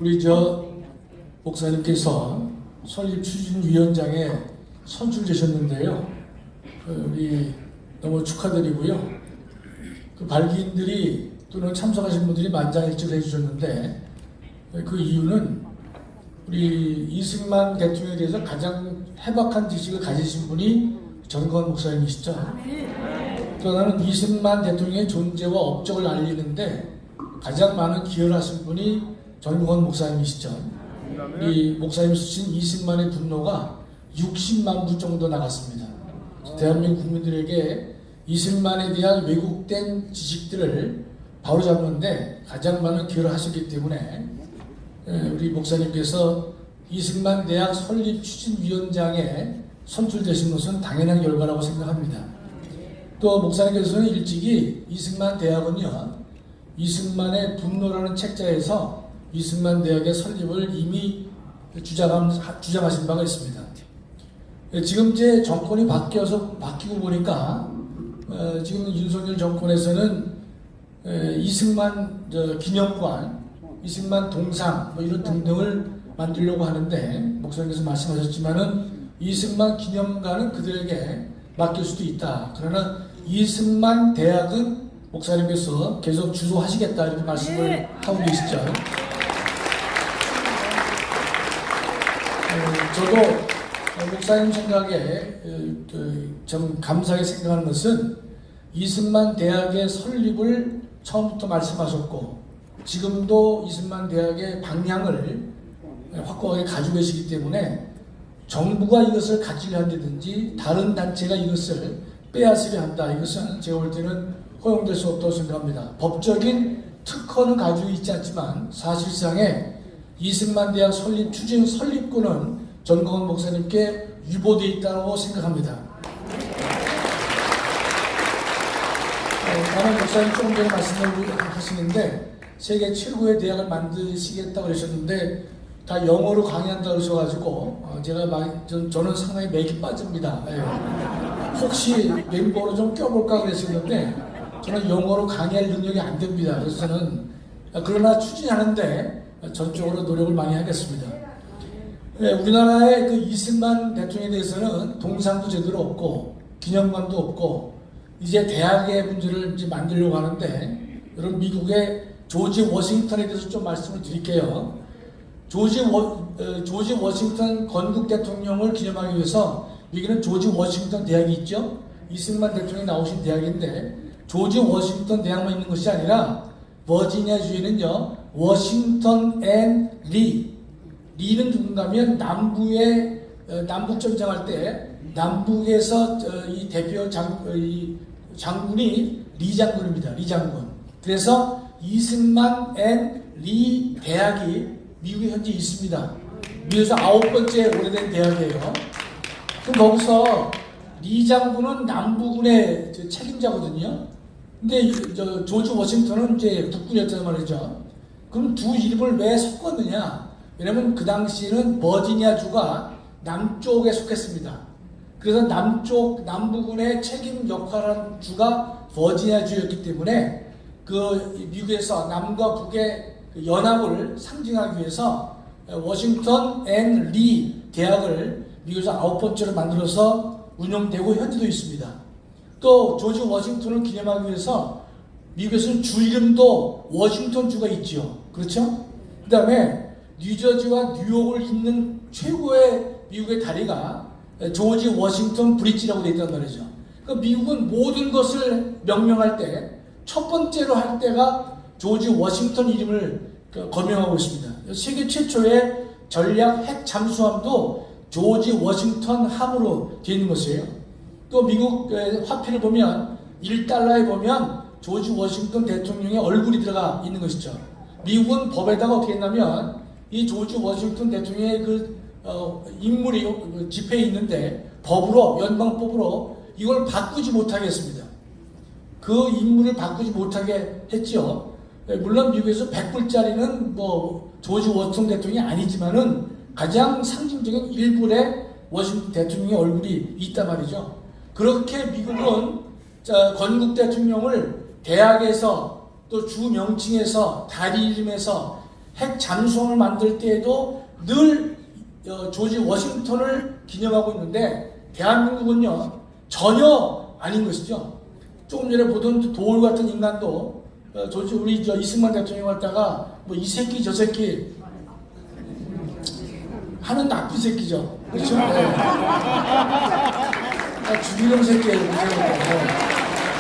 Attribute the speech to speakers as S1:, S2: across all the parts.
S1: 우리 목사님께서 설립 추진위원장에 선출되셨는데요. 우리 너무 축하드리고요. 그 발기인들이 또는 참석하신 분들이 만장일치를 해주셨는데 그 이유는 우리 이승만 대통령에 대해서 가장 해박한 지식을 가지신 분이 전광훈 목사님이시죠. 그러나는 이승만 대통령의 존재와 업적을 알리는데 가장 많은 기여를 하신 분이 전광훈 목사님이시죠. 이 목사님 쓰신 이승만의 분노가 60만 부 정도 나갔습니다. 대한민국 국민들에게 이승만에 대한 왜곡된 지식들을 바로잡는데 가장 많은 기여를 하셨기 때문에 우리 목사님께서 이승만 대학 설립 추진위원장에 선출되신 것은 당연한 결과라고 생각합니다. 또 목사님께서는 일찍이 이승만 대학은요, 이승만의 분노라는 책자에서 이승만 대학의 설립을 이미 주장하신 바가 있습니다. 지금 이제 정권이 바뀌고 보니까 지금 윤석열 정권에서는 이승만 기념관, 이승만 동상 이런 등등을 만들려고 하는데 목사님께서 말씀하셨지만은 이승만 기념관은 그들에게 맡길 수도 있다. 그러나 이승만 대학은 목사님께서 계속 주도하시겠다 이렇게 말씀을 하고 계시죠. 저도 목사님 생각에 좀 감사하게 생각하는 것은 이승만 대학의 설립을 처음부터 말씀하셨고 지금도 이승만 대학의 방향을 확고하게 가지고 계시기 때문에 정부가 이것을 가지려 한다든지 다른 단체가 이것을 빼앗으려 한다. 이것은 제가 볼 때는 허용될 수 없다고 생각합니다. 법적인 특허는 가지고 있지 않지만 사실상의 이승만 대학 설립 추진 설립권은 전광훈 목사님께 유보되어 있다고 생각합니다. 다른 목사님 조금 전에 말씀을 하시는데 세계 최고의 대학을 만드시겠다고 그러셨는데 다 영어로 강의한다 그러셔가지고 저는 상당히 맥이 빠집니다. 혹시 멤버로 좀 껴볼까 그랬었는데 저는 영어로 강의할 능력이 안 됩니다. 그래서 저는 그러나 추진하는데 전적으로 노력을 많이 하겠습니다. 우리나라의 그 이승만 대통령에 대해서는 동상도 제대로 없고 기념관도 없고 이제 대학의 문제를 이제 만들려고 하는데 여러분 미국의 조지 워싱턴에 대해서 좀 말씀을 드릴게요. 조지 워싱턴 건국 대통령을 기념하기 위해서 여기는 조지 워싱턴 대학이 있죠. 이승만 대통령이 나오신 대학인데 조지 워싱턴 대학만 있는 것이 아니라 버지니아주에는요 워싱턴 앤 리는 누군가면 남부의 남북 전쟁할 때 남북에서 이 대표 장군이 리 장군입니다. 리 장군. 그래서 이승만 앤 리 대학이 미국에 현재 있습니다. 미국에서 9번째 오래된 대학이에요. 그럼 거기서 리 장군은 남부군의 책임자거든요. 근데 조지 워싱턴은 이제 북군이었단 말이죠. 그럼 두 이름을 왜 섞었느냐? 왜냐면 그 당시에는 버지니아주가 남쪽에 속했습니다. 그래서 남부군의 책임 역할한 주가 버지니아주였기 때문에 그 미국에서 남과 북의 연합을 상징하기 위해서 워싱턴 앤 리 대학을 미국에서 9번째로 만들어서 운영되고 현재도 있습니다. 또 조지 워싱턴을 기념하기 위해서 미국에서는 주 이름도 워싱턴주가 있죠. 그렇죠? 그 다음에 뉴저지와 뉴욕을 잇는 최고의 미국의 다리가 조지 워싱턴 브릿지라고 되어 있단 말이죠. 그러니까 미국은 모든 것을 명명할 때 첫 번째로 할 때가 조지 워싱턴 이름을 거명하고 있습니다. 세계 최초의 전략 핵 잠수함도 조지 워싱턴 함으로 되어 있는 것이에요. 또 미국 화폐를 보면 1달러에 보면 조지 워싱턴 대통령의 얼굴이 들어가 있는 것이죠. 미국은 법에다가 어떻게 했냐면 이 조지 워싱턴 대통령의 인물이 집회에 있는데 법으로 연방법으로 이걸 바꾸지 못하게 했습니다. 그 인물을 바꾸지 못하게 했죠. 물론 미국에서 100불짜리는 조지 워싱턴 대통령이 아니지만은 가장 상징적인 일부의 워싱턴 대통령의 얼굴이 있단 말이죠. 그렇게 미국은 건국 대통령을 대학에서 또 주 명칭에서 다리 이름에서 핵 잠수함을 만들 때에도 늘 조지 워싱턴을 기념하고 있는데 대한민국은요 전혀 아닌 것이죠. 조금 전에 보던 도올 같은 인간도 우리 이승만 대통령 왔다가 뭐 이 새끼 저 새끼 하는 나쁜 새끼죠. 그렇죠? 네. 죽이는 새끼예요.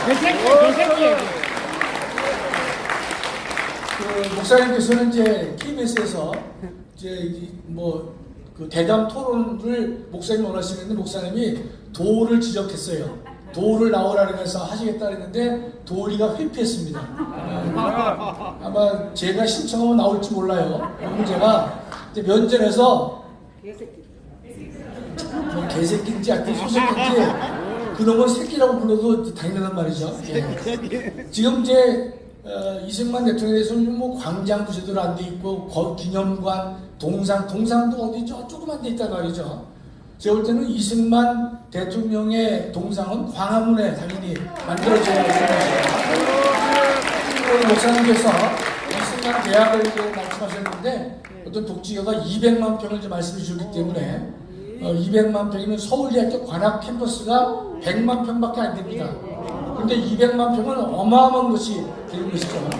S2: 그 새끼.
S1: 그 목사님께서는 이제 KBS에서 이제 그 대담 토론을 목사님이 원하시는데 목사님이 도를 지적했어요. 도를 나오라 그래서 하시겠다 그랬는데 도리가 회피했습니다. 아마 제가 신청하면 나올지 몰라요. 문제가 이제 면전에서 뭐 개새끼인지 하여튼 소새끼인지 그놈은 새끼라고 불러도 당연한 말이죠. 예. 지금 이제 이승만 대통령에 대해서는 뭐 광장도 제대로 안 돼 있고 기념관, 동상도 어디 조그만 데 있단 말이죠. 제가 볼 때는 이승만 대통령의 동상은 광화문에 당연히 만들어져야 되는 것이에요. 오늘 목사님께서 이승만 대학을 말씀하셨는데 어떤 독지가가 200만 평을 이제 말씀해 주셨기 때문에 200만 평이면 서울대학교 관악 캠퍼스가 100만 평밖에 안 됩니다. 근데 200만 평은 어마어마한 것이 되는 것이죠.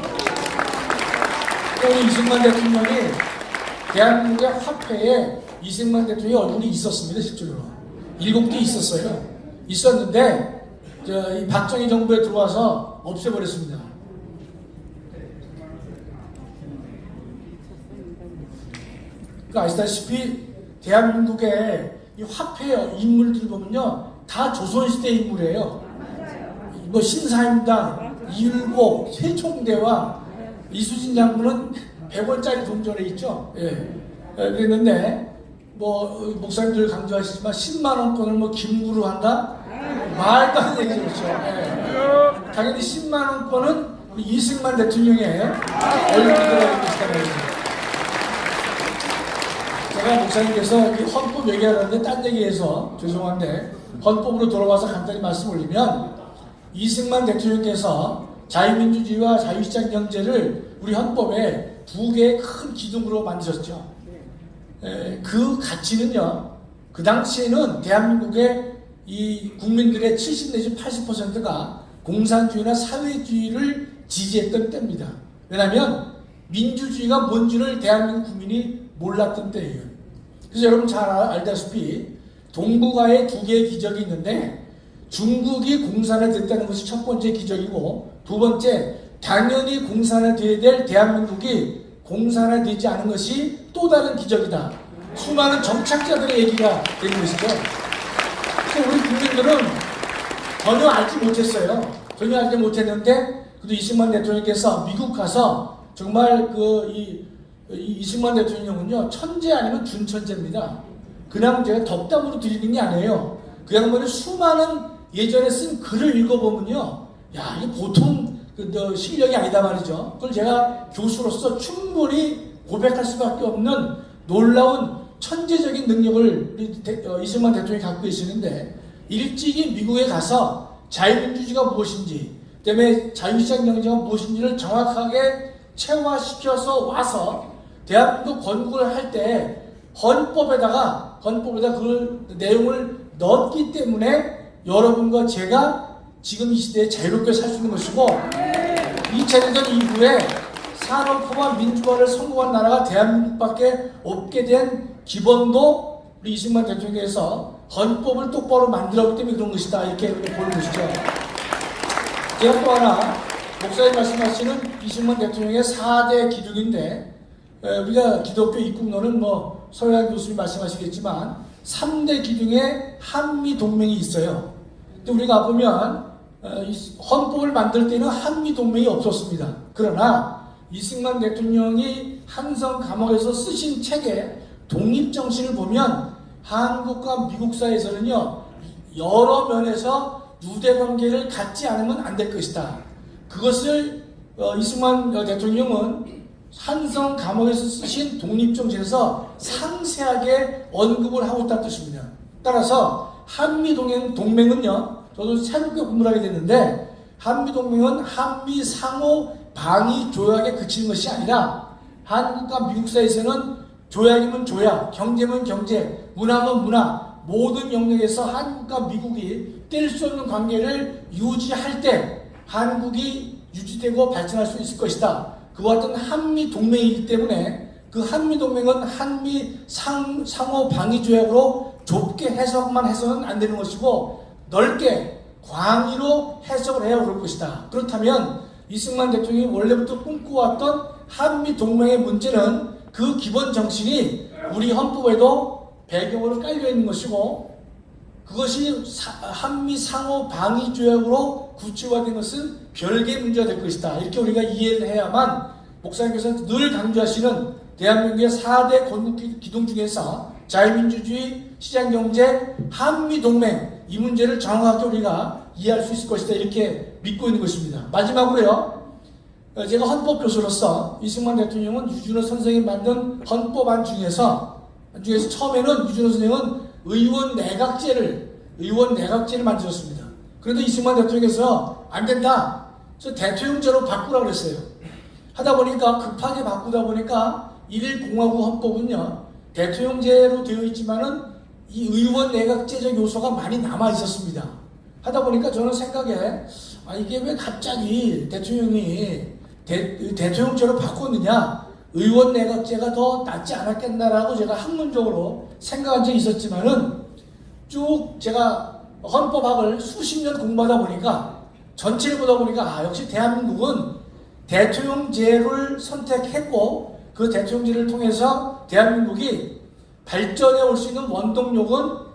S1: 또 이승만 대통령이 대한민국의 화폐에 이승만 대통령의 얼굴이 있었습니다. 실제로 7개 있었어요. 있었는데 이 박정희 정부에 들어와서 없애버렸습니다. 아시다시피 대한민국의 이 화폐 인물들 보면요 다 조선시대 인물이에요. 뭐 신사임당, 이율곡, 세총대왕, 이수진 장군은 100원짜리 동전에 있죠. 예. 그랬는데 뭐 목사님들 강조하시지만 10만 원권을 뭐 김구루 한다? 말도 안 되는 얘기죠. 예. 당연히 10만 원권은 이승만 대통령의 얼굴이 들어가 있는 것이다 말입니다. 제가 목사님께서 헌법 얘기하는데 딴 얘기해서 죄송한데 헌법으로 돌아와서 간단히 말씀 올리면 이승만 대통령께서 자유민주주의와 자유시장 경제를 우리 헌법에 2개의 큰 기둥으로 만드셨죠. 그 가치는요, 그 당시에는 대한민국의 이 국민들의 70 내지 80%가 공산주의나 사회주의를 지지했던 때입니다. 왜냐하면 민주주의가 뭔지를 대한민국 국민이 몰랐던 때예요. 그래서 여러분 잘 알다시피 동북아에 2개의 기적이 있는데 중국이 공산화됐다는 것이 첫 번째 기적이고 두 번째 당연히 공산화돼야 될 대한민국이 공산화되지 않은 것이 또 다른 기적이다. 수많은 정착자들의 얘기가 되는 것이죠. 그래서 우리 국민들은 전혀 알지 못했어요. 전혀 알지 못했는데 그래도 이승만 대통령께서 미국 가서 정말 이승만 대통령은요 천재 아니면 준천재입니다. 그냥 제가 덕담으로 드리는 게 아니에요. 그 양반이 수많은 예전에 쓴 글을 읽어보면요, 야 이게 보통 실력이 아니다 말이죠. 그걸 제가 교수로서 충분히 고백할 수밖에 없는 놀라운 천재적인 능력을 이승만 대통령이 갖고 계시는데 일찍이 미국에 가서 자유민주주의가 무엇인지, 그다음에 자유시장 경제가 무엇인지를 정확하게 체화시켜서 와서 대한민국 건국을 할 때 헌법에다가 그 내용을 넣었기 때문에 여러분과 제가 지금 이 시대에 자유롭게 살 수 있는 것이고 2차 대전 이후에 산업화와 민주화를 성공한 나라가 대한민국밖에 없게 된 기본도 우리 이승만 대통령께서 헌법을 똑바로 만들었기 때문에 그런 것이다 이렇게 보는 것이죠. 제가 또 하나 목사님 말씀하시는 이승만 대통령의 4대 기둥인데 우리가 기독교 입국론은 뭐 서양 교수님 말씀하시겠지만 3대 기둥에 한미동맹이 있어요. 근데 우리가 보면 헌법을 만들 때는 한미동맹이 없었습니다. 그러나 이승만 대통령이 한성 감옥에서 쓰신 책의 독립정신을 보면 한국과 미국 사이에서는요 여러 면에서 유대관계를 갖지 않으면 안 될 것이다. 그것을 이승만 대통령은 한성 감옥에서 쓰신 독립정신에서 상세하게 언급을 하고 있다는 뜻입니다. 따라서 한미동맹은요, 저도 새롭게 공부를 하게 됐는데, 한미동맹은 한미 상호 방위 조약에 그치는 것이 아니라 한국과 미국 사이에서는 조약이면 조약, 경제면 경제, 문화면 문화, 모든 영역에서 한국과 미국이 뗄 수 없는 관계를 유지할 때 한국이 유지되고 발전할 수 있을 것이다. 그와 같은 한미 동맹이기 때문에 그 한미 동맹은 한미 상호 방위 조약으로 좁게 해석만 해서는 안 되는 것이고 넓게 광의로 해석을 해야 올 것이다. 그렇다면 이승만 대통령이 원래부터 꿈꿔왔던 한미 동맹의 문제는 그 기본 정신이 우리 헌법에도 배경으로 깔려 있는 것이고 그것이 한미 상호 방위 조약으로 구체화된 것은 별개의 문제가 될 것이다. 이렇게 우리가 이해를 해야만 목사님께서 늘 강조하시는 대한민국의 4대 건국 기둥 중에서 자유민주주의, 시장경제, 한미동맹 이 문제를 정확하게 우리가 이해할 수 있을 것이다. 이렇게 믿고 있는 것입니다. 마지막으로요. 제가 헌법교수로서 이승만 대통령은 유준호 선생이 만든 헌법안 중에서 처음에는 유준호 선생은 의원 내각제를 만들었습니다. 그런데 이승만 대통령께서 안 된다. 그래서 대통령제로 바꾸라고 그랬어요. 하다 보니까 급하게 바꾸다 보니까 1일 공화국 헌법은요. 대통령제로 되어 있지만은 이 의원 내각제적 요소가 많이 남아 있었습니다. 하다 보니까 저는 생각에 이게 왜 갑자기 대통령이 대통령제로 바꿨느냐, 의원 내각제가 더 낫지 않았겠나라고 제가 학문적으로 생각한 적이 있었지만은 쭉 제가 헌법학을 수십 년 공부하다 보니까 전체를 보다 보니까 역시 대한민국은 대통령제를 선택했고 그 대통령제를 통해서 대한민국이 발전해 올 수 있는 원동력은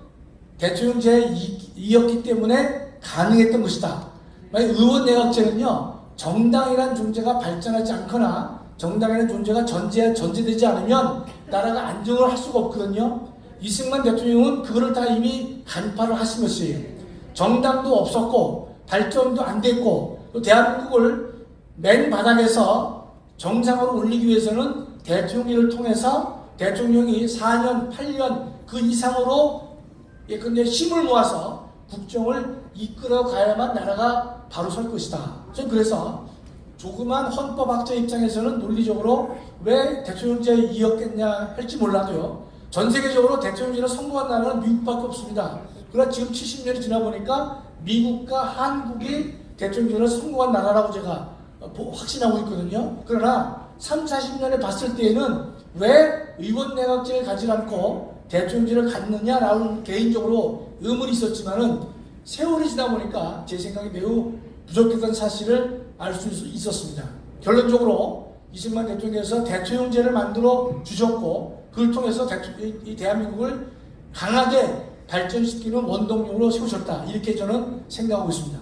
S1: 대통령제이었기 때문에 가능했던 것이다. 의원 내각제는요, 정당이란 존재가 발전하지 않거나 정당이라는 존재가 전제되지 않으면 나라가 안정을 할 수가 없거든요. 이승만 대통령은 그거를 다 이미 간파를 하시면서요. 정당도 없었고 발전도 안 됐고 또 대한민국을 맨 바닥에서 정상으로 올리기 위해서는 대통령을 통해서 대통령이 4년, 8년 그 이상으로 예컨대 힘을 모아서 국정을 이끌어 가야만 나라가 바로 설 것이다. 그래서 조그만 헌법학자 입장에서는 논리적으로 왜 대통령제이었겠냐 할지 몰라도요. 전 세계적으로 대통령제를 선고한 나라는 미국밖에 없습니다. 그러나 지금 70년이 지나 보니까 미국과 한국이 대통령제를 선고한 나라라고 제가 확신하고 있거든요. 그러나 3, 40년에 봤을 때에는 왜 의원 내각제를 가지 않고 대통령제를 갖느냐라는 개인적으로 의문이 있었지만은 세월이 지나 보니까 제 생각이 매우 부족했던 사실을 알 수 있었습니다. 결론적으로 이승만 대통령께서 대통령제를 만들어 주셨고 그걸 통해서 이 대한민국을 강하게 발전시키는 원동력으로 세우셨다. 이렇게 저는 생각하고 있습니다.